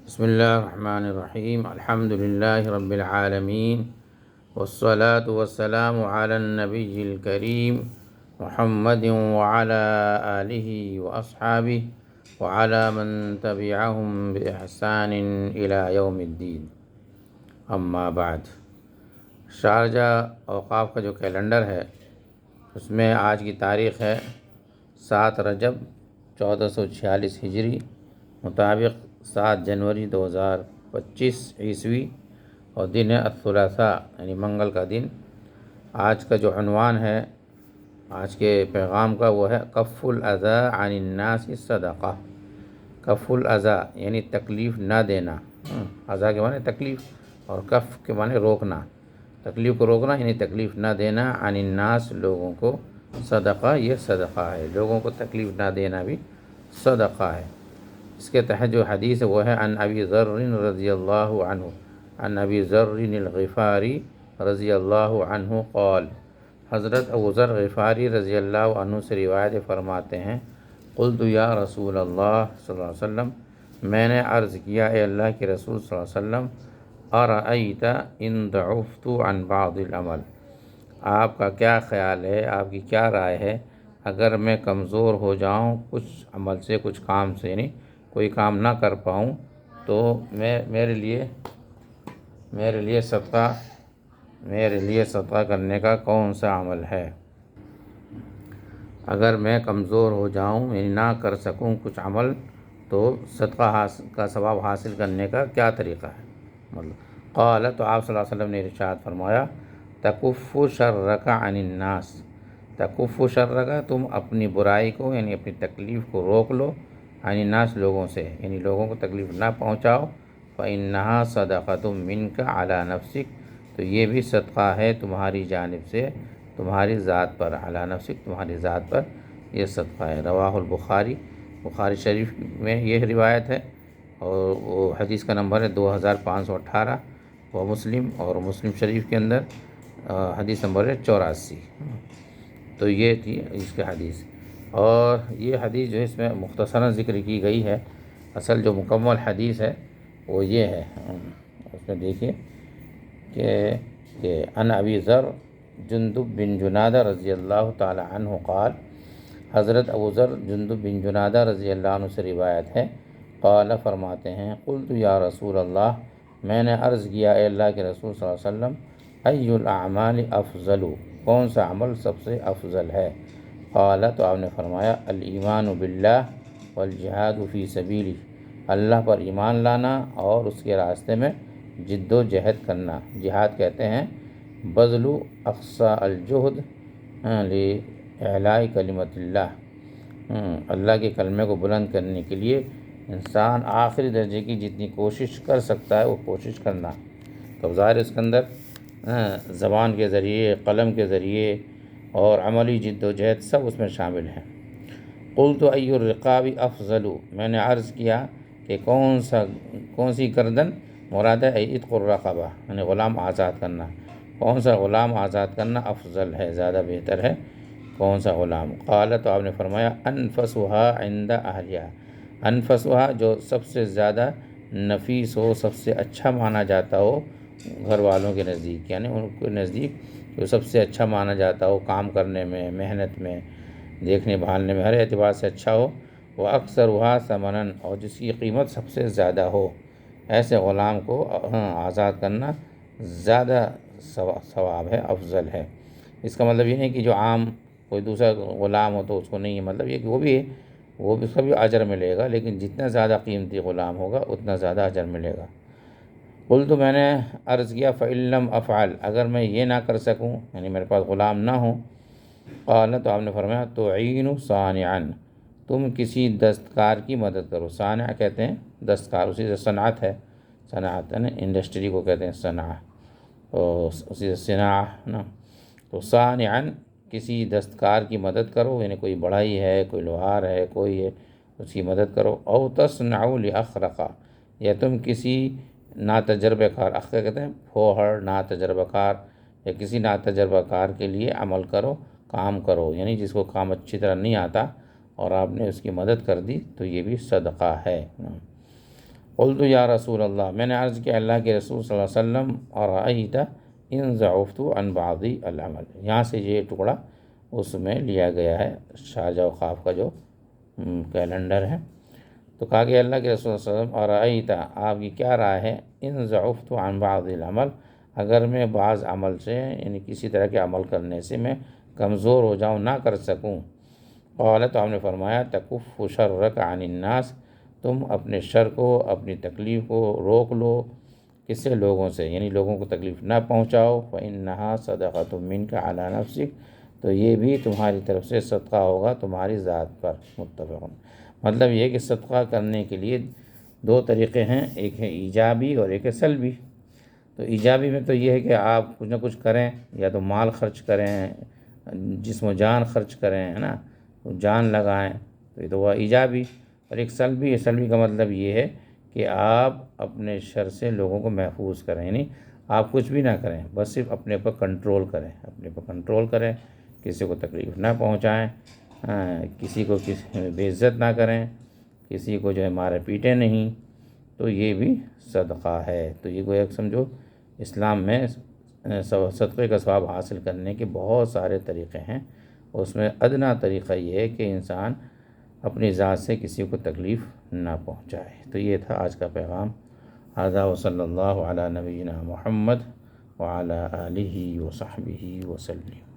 بسم اللہ الرحمن الرحیم الحمد للہ رب العالمین والصلاة والسلام علی النبی الکریم محمد وعلی آلہ واصحابہ وعلی من تبعہم بإحسان الی یوم الدین، اما بعد۔ شارجہ اوقاف کا جو کیلنڈر ہے اس میں آج کی تاریخ ہے 7 رجب 1446 ہجری، مطابق 7 جنوری 2025 عیسوی، اور دن ہے الثلاثاء یعنی منگل کا دن۔ آج کا جو عنوان ہے آج کے پیغام کا وہ ہے کف الاذی عن الناس صدقہ۔ کف الاذی یعنی تکلیف نہ دینا، اذی کے معنی تکلیف، اور کف کے معنی روکنا، تکلیف کو روکنا یعنی تکلیف نہ دینا، عن الناس لوگوں کو، صدقہ یہ صدقہ ہے، لوگوں کو تکلیف نہ دینا بھی صدقہ ہے۔ اس کے تحت جو حدیث ہے وہ ہے عن ابی ذر رضی اللہ عنہ، عن ابی ذر الغفاری رضی اللہ عنہ قال، حضرت ابو ذر غفاری رضی اللہ عنہ سے روایت فرماتے ہیں، قلت یا رسول اللہ صلی اللہ علیہ وسلم، میں نے عرض کیا اے اللہ کے رسول صلی اللہ علیہ وسلم، ارأیت ان ضعفت عن بعض العمل، آپ کا کیا خیال ہے، آپ کی کیا رائے ہے اگر میں کمزور ہو جاؤں کچھ عمل سے، کچھ کام سے، یعنی کوئی کام نہ کر پاؤں تو میرے لیے صدقہ کرنے کا کون سا عمل ہے؟ اگر میں کمزور ہو جاؤں یعنی نہ کر سکوں کچھ عمل تو صدقہ کا ثواب حاصل کرنے کا کیا طریقہ ہے؟ مطلب قال، تو آپ صلی اللہ علیہ وسلم نے ارشاد فرمایا، تکف شرک عن الناس، تکف شرک، تم اپنی برائی کو یعنی اپنی تکلیف کو روک لو، عن الناس لوگوں سے، یعنی لوگوں کو تکلیف نہ پہنچاؤ، فإنہا صدقۃ منک علی نفسک، تو یہ بھی صدقہ ہے تمہاری جانب سے تمہاری ذات پر، علی نفسک تمہاری ذات پر یہ صدقہ ہے۔ رواہ البخاری، بخاری شریف میں یہ روایت ہے، اور وہ حدیث کا نمبر ہے 2518، وہ مسلم، اور مسلم شریف کے اندر حدیث نمبر ہے 84۔ تو یہ تھی اس کے حدیث، اور یہ حدیث جو ہے اس میں مختصراً ذکر کی گئی ہے، اصل جو مکمل حدیث ہے وہ یہ ہے، اس میں دیکھیے کہ عن ابی ذر جندب بن جنادہ رضی اللہ تعالی عنہ قال، حضرت ابو ذر جندب بن جنادہ رضی اللہ عنہ سے روایت ہے، قال فرماتے ہیں، قلت یا رسول اللہ، میں نے عرض کیا اے اللہ کے رسول صلی اللہ علیہ وسلم، ای الاعمال افضل، کون سا عمل سب سے افضل ہے؟ قال، تو آپ نے فرمایا، الایمان باللہ والجہاد فی سبیلہ، اللہ پر ایمان لانا اور اس کے راستے میں جد و جہد کرنا۔ جہاد کہتے ہیں بذل اقصی الجہد لإعلاء کلمۃ اللہ، اللہ کے کلمے کو بلند کرنے کے لیے انسان آخری درجے کی جتنی کوشش کر سکتا ہے وہ کوشش کرنا۔ تو ظاہر اس کے اندر زبان کے ذریعے، قلم کے ذریعے اور عملی جد و جہد سب اس میں شامل ہیں۔ قلت ای الرقاب افضل، میں نے عرض کیا کہ کون سی گردن مراد ہے؟ عتق الرقبہ یعنی غلام آزاد کرنا، کون سا غلام آزاد کرنا افضل ہے، زیادہ بہتر ہے، کون سا غلام؟ قال، تو آپ نے فرمایا، انفسها عند اہلها، انفسها جو سب سے زیادہ نفیس ہو، سب سے اچھا مانا جاتا ہو گھر والوں کے نزدیک، یعنی ان کے نزدیک جو سب سے اچھا مانا جاتا ہو، کام کرنے میں، محنت میں، دیکھنے بھالنے میں، ہر اعتبار سے اچھا ہو، وہ اکثر ہوا ثمناً، اور جس کی قیمت سب سے زیادہ ہو، ایسے غلام کو آزاد کرنا زیادہ ثواب ہے، افضل ہے۔ اس کا مطلب یہ نہیں کہ جو عام کوئی دوسرا غلام ہو تو اس کو نہیں ہے، مطلب یہ کہ وہ بھی اس کا بھی اجر ملے گا، لیکن جتنا زیادہ قیمتی غلام ہوگا اتنا زیادہ اجر ملے گا۔ قلت، تو میں نے عرض کیا، فإن لم افعل، اگر میں یہ نہ کر سکوں یعنی میرے پاس غلام نہ ہوں؟ قال، تو آپ نے فرمایا، تعین صانعا، تم کسی دستکار کی مدد کرو۔ صانع کہتے ہیں دستکار، اسی سے صنعت ہے، صنعت ہے نا، انڈسٹری کو کہتے ہیں صنعہ، تو اسی سے صناعہ نا، تو صانعا کسی دستکار کی مدد کرو، یعنی کوئی بڑھئی ہے، کوئی لوہار ہے، کوئی ہے، اس کی مدد کرو۔ او تصنع لاخرق، یا تم کسی ناتجربہ کار، اخ کہتے ہیں پھوہڑ، ناتجربہ کار، یا کسی ناتجربہ کار کے لیے عمل کرو، کام کرو، یعنی جس کو کام اچھی طرح نہیں آتا اور آپ نے اس کی مدد کر دی تو یہ بھی صدقہ ہے۔ قلت یا رسول اللہ، میں نے عرض کیا اللہ کے رسول صلی اللہ علیہ وسلم، ارأیت ان ضعفت عن بعض العمل، یہاں سے یہ ٹکڑا اس میں لیا گیا ہے شارجہ و خواب کا جو کیلنڈر ہے۔ تو کہا کہ اللہ کے رسول صلی اللہ علیہ وسلم، ارأیت، آپ کی کیا رائے ہے، ان ضعفت عن بعض العمل، اگر میں بعض عمل سے یعنی کسی طرح کے عمل کرنے سے میں کمزور ہو جاؤں، نہ کر سکوں۔ قال، تو آپ نے فرمایا، تکف شرک عن الناس، تم اپنے شر کو، اپنی تکلیف کو روک لو، کس سے، لوگوں سے، یعنی لوگوں کو تکلیف نہ پہنچاؤ۔ فإنہا صدقۃ منک علی نفسک، تو یہ بھی تمہاری طرف سے صدقہ ہوگا تمہاری ذات پر۔ متفق۔ مطلب یہ کہ صدقہ کرنے کے لیے دو طریقے ہیں، ایک ہے ایجابی اور ایک ہے سلبی۔ تو ایجابی میں تو یہ ہے کہ آپ کچھ نہ کچھ کریں، یا تو مال خرچ کریں، جسم و جان خرچ کریں، ہے نا، جان لگائیں، تو یہ تو ہوا ایجابی۔ اور ایک سلبی، سلبی کا مطلب یہ ہے کہ آپ اپنے شر سے لوگوں کو محفوظ کریں، یعنی آپ کچھ بھی نہ کریں، بس صرف اپنے پر کنٹرول کریں، اپنے پر کنٹرول کریں، کسی کو تکلیف نہ پہنچائیں، کسی کو بے عزت نہ کریں، کسی کو جو ہے مارے پیٹے نہیں، تو یہ بھی صدقہ ہے۔ تو یہ گویا کہ سمجھو اسلام میں صدقے کا ثواب حاصل کرنے کے بہت سارے طریقے ہیں، اس میں ادنیٰ طریقہ یہ ہے کہ انسان اپنی ذات سے کسی کو تکلیف نہ پہنچائے۔ تو یہ تھا آج کا پیغام۔ ھذا وصلی اللہ علی نبینا محمد وعلی آلہ وصحبہ وسلم۔